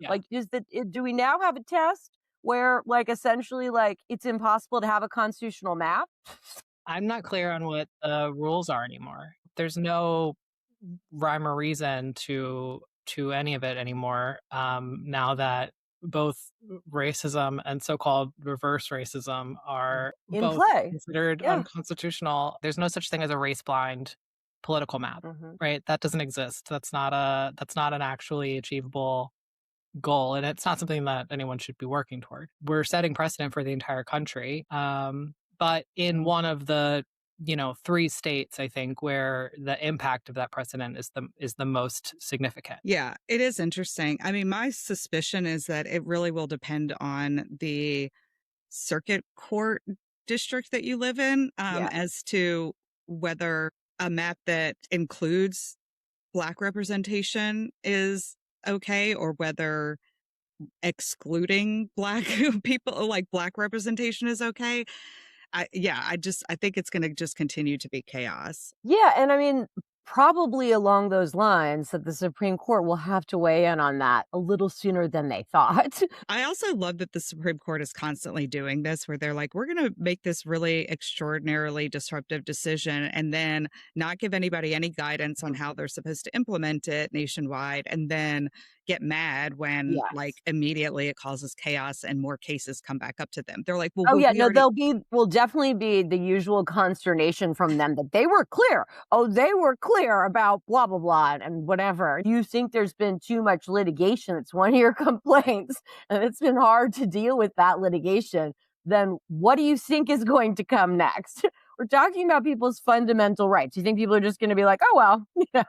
Yeah. Like, do we now have a test where, like, essentially, like, it's impossible to have a constitutional map? I'm not clear on what the rules are anymore. There's no rhyme or reason to any of it anymore. Now that both racism and so-called reverse racism are In both play. considered Yeah. unconstitutional, there's no such thing as a race-blind political map, Mhm. right? That doesn't exist. That's not an actually achievable goal, and it's not something that anyone should be working toward. We're setting precedent for the entire country, but in one of the 3 states, I think, where the impact of that precedent is the most significant. Yeah, it is interesting. I mean, my suspicion is that it really will depend on the circuit court district that you live in, Yeah. as to whether a map that includes Black representation is okay, or whether excluding Black people, like Black representation, is okay. I think it's going to just continue to be chaos. Yeah, and I mean, probably along those lines that the Supreme Court will have to weigh in on that a little sooner than they thought. I also love that the Supreme Court is constantly doing this, where they're like, we're going to make this really extraordinarily disruptive decision and then not give anybody any guidance on how they're supposed to implement it nationwide, and then get mad when, like, Yes. immediately it causes chaos and more cases come back up to them. They're like, well, Oh, yeah, we no, already. will definitely be the usual consternation from them that they were clear. Oh, they were clear about blah, blah, blah, and whatever. You think there's been too much litigation. It's one of your complaints, and it's been hard to deal with that litigation. Then what do you think is going to come next? We're talking about people's fundamental rights. You think people are just going to be like, oh, well,